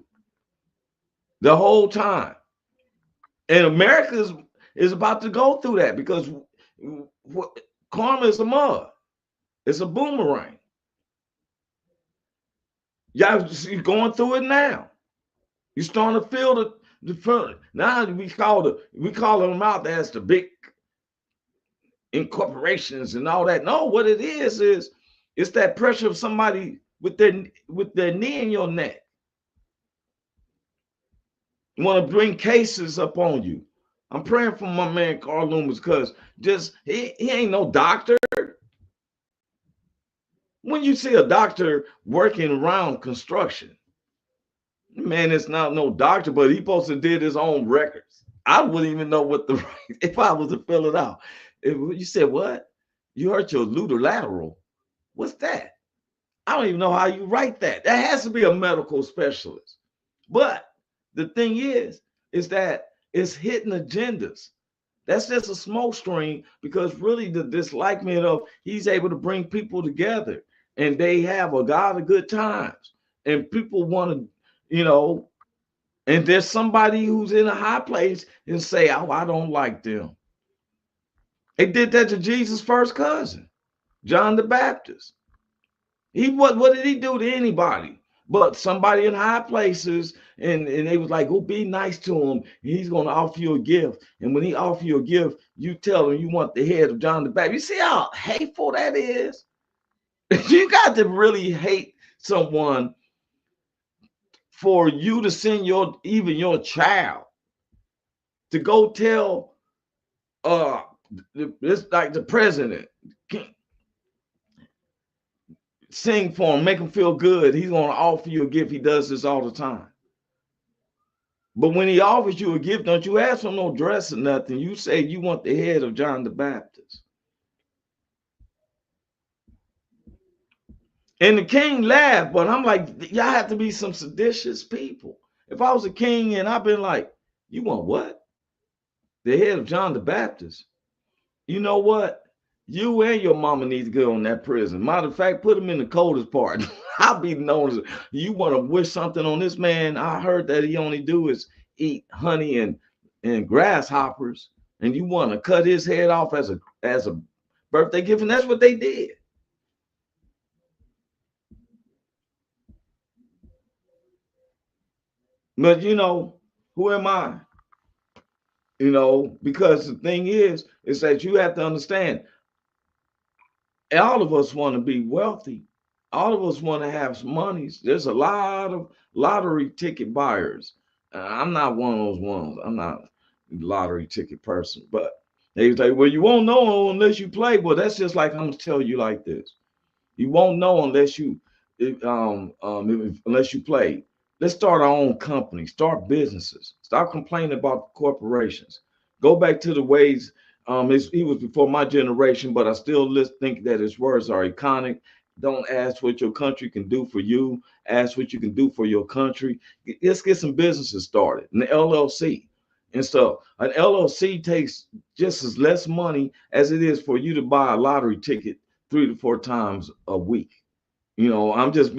And America is about to go through that because karma is a mud. It's a boomerang. Y'all going through it now. You're starting to feel the now we call them out as the big incorporations and all that. No, what it is it's that pressure of somebody with their knee in your neck. You want to bring cases up on you. I'm praying for my man Carl Loomis because just he ain't no doctor. When you see a doctor working around construction, man, it's not no doctor, but he supposed to did his own records. I wouldn't even know what the if I was to fill it out. If you said what? You hurt your lateral. What's that? I don't even know how you write that. That has to be a medical specialist. But the thing is that it's hidden agendas. That's just a smoke screen because really the disliking of he's able to bring people together and they have a God of good times. And people want to, you know, and there's somebody who's in a high place and say, oh, I don't like them. They did that to Jesus' first cousin, John the Baptist. What did he do to anybody? But somebody in high places, and they was like, go be nice to him. He's going to offer you a gift. And when he offer you a gift, you tell him you want the head of John the Baptist. You see how hateful that is? You got to really hate someone for you to send even your child to go tell it's like the president, sing for him, make him feel good. He's going to offer you a gift. He does this all the time. But when he offers you a gift, don't you ask for no dress or nothing. You say you want the head of John the Baptist. And the king laughed, but I'm like, y'all have to be some seditious people. If I was a king and I've been like, you want what? The head of John the Baptist. You know what? You and your mama need to go in that prison. Matter of fact, put him in the coldest part. I'll be known as you want to wish something on this man. I heard that he only do is eat honey and grasshoppers, and you want to cut his head off as a birthday gift, and that's what they did. But you know, who am I? You know, because the thing is that you have to understand, all of us want to be wealthy. All of us want to have some monies. There's a lot of lottery ticket buyers. I'm not one of those ones. I'm not a lottery ticket person. But they say, well, you won't know unless you play. Well, that's just like I'm going to tell you like this. You won't know unless you play. Let's start our own company, start businesses, stop complaining about corporations. Go back to the ways. He was before my generation, but I still think that his words are iconic. Don't ask what your country can do for you. Ask what you can do for your country. Let's get some businesses started. An LLC and stuff. An LLC takes just as less money as it is for you to buy a lottery ticket 3 to 4 times a week. You know, I'm just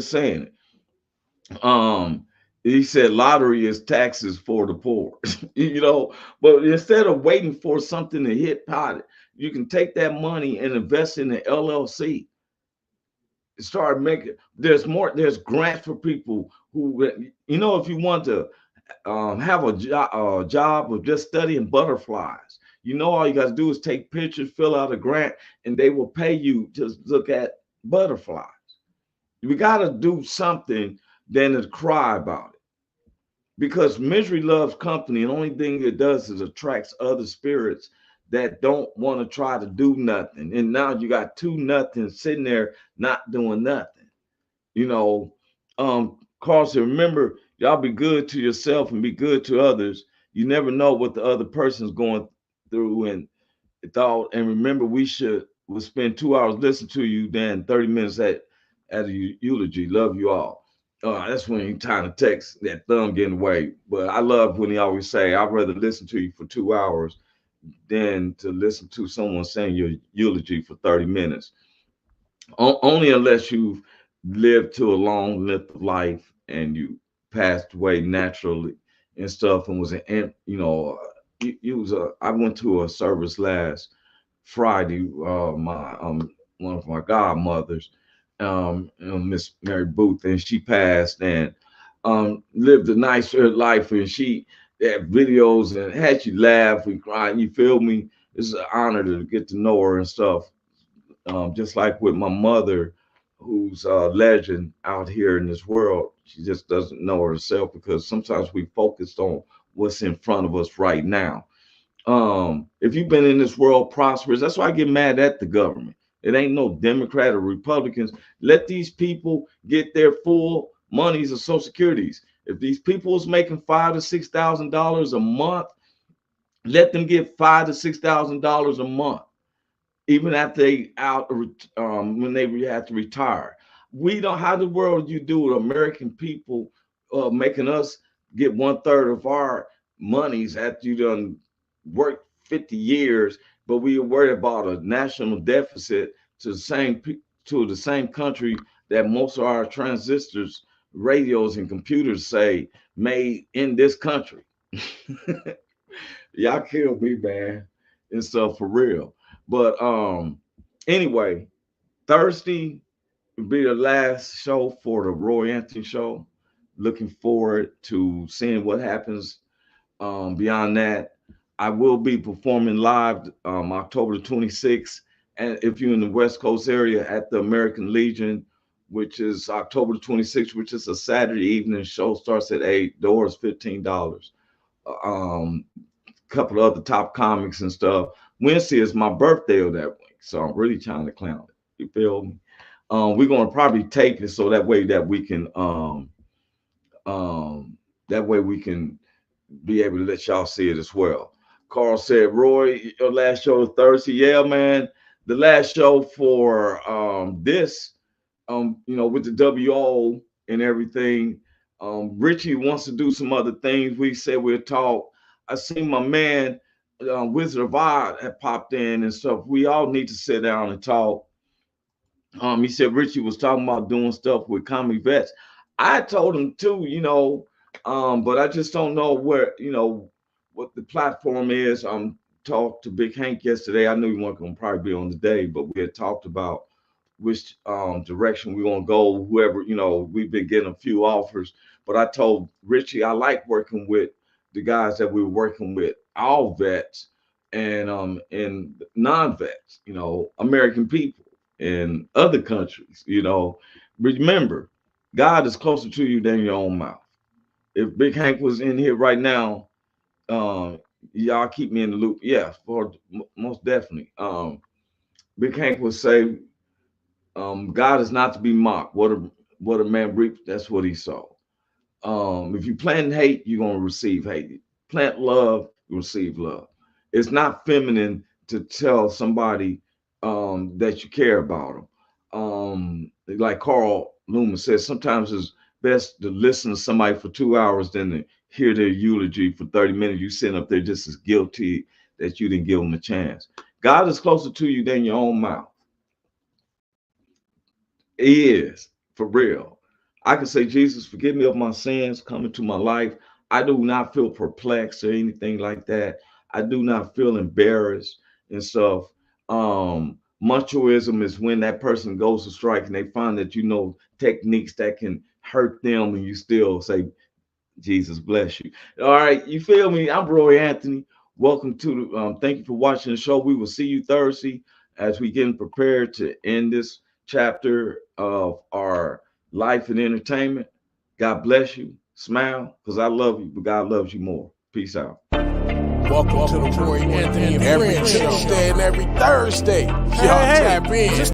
saying it. He said lottery is taxes for the poor. You know, but instead of waiting for something to hit pot, you can take that money and invest in the LLC. Start making, there's grants for people who, you know, if you want to have a job of just studying butterflies, you know, all you got to do is take pictures, fill out a grant, and they will pay you to look at butterflies. We got to do something than to cry about it, because misery loves company, and the only thing it does is attracts other spirits that don't want to try to do nothing. And now you got 2 nothings sitting there not doing nothing. You know, Carlson, remember, y'all be good to yourself and be good to others. You never know what the other person's going through and thought. And remember, we'll spend 2 hours listening to you, then 30 minutes at a eulogy. Love you all. That's when you trying to text, that thumb getting away. But I love when he always say, I'd rather listen to you for 2 hours than to listen to someone saying your eulogy for 30 minutes. Only unless you've lived to a long length of life and you passed away naturally and stuff, and was he was I went to a service last Friday. My one of my godmothers, Miss Mary Booth, and she passed, and lived a nice life, and she had videos and had you laugh and cry. You feel me? It's an honor to get to know her and stuff. Just like with my mother, who's a legend out here in this world, she just doesn't know herself because sometimes we focused on what's in front of us right now. If you've been in this world prosperous, that's why I get mad at the government. It ain't no Democrat or Republicans. Let these people get their full monies of Social Securities. If these people is making $5,000 to $6,000 a month, let them get $5,000 to $6,000 a month, even after they out when they have to retire. We don't. How the world you do with American people making us get 1/3 of our monies after you done worked 50 years, but we are worried about a national deficit to the same country that most of our transistors, radios, and computers say made in this country. Y'all kill me, man, and stuff for real. But anyway, Thursday will be the last show for the Roy Anthony Show. Looking forward to seeing what happens beyond that. I will be performing live October the 26th. And if you're in the West Coast area at the American Legion, which is October the 26th, which is a Saturday evening show, starts at 8, doors $15. Couple of other top comics and stuff. Wednesday is my birthday of that week, so I'm really trying to clown it. You feel me? We're gonna probably tape it so that way that we can be able to let y'all see it as well. Carl said, Roy, your last show is Thursday. Yeah, man. The last show for this, with the WO and everything. Richie wants to do some other things. We said we'll talk. I seen my man, Wizard of Oz, had popped in and stuff. We all need to sit down and talk. He said Richie was talking about doing stuff with Comedy Vets. I told him too, but I just don't know where, what the platform is. Talked to Big Hank yesterday. I knew he wasn't going to probably be on today, but we had talked about which direction we want to go. Whoever, we've been getting a few offers, but I told Richie I like working with the guys that we were working with, all vets and non-vets, American people in other countries. Remember, God is closer to you than your own mouth. If Big Hank was in here right now, y'all keep me in the loop. Yeah, for most definitely. Big Hank would say, God is not to be mocked. What a man reaped, that's what he sowed. If you plant hate, you're gonna receive hate. Plant love, you receive love. It's not feminine to tell somebody that you care about them. Like Carl Loomis says, sometimes it's best to listen to somebody for 2 hours than to hear their eulogy for 30 minutes. You sitting up there just as guilty that you didn't give them a chance. God is closer to you than your own mouth. He is, for real. I can say, Jesus, forgive me of my sins, come into my life. I do not feel perplexed or anything like that. I do not feel embarrassed and stuff. Machoism is when that person goes to strike and they find that techniques that can hurt them and you still say, Jesus bless you. All right, you feel me? I'm Roy Anthony. Welcome to thank you for watching the show. We will see you Thursday as we getting prepared to end this chapter of our life and entertainment. God bless you. Smile, because I love you, but God loves you more. Peace out. Welcome to the Roy Anthony every Tuesday and every Thursday. Y'all tap in.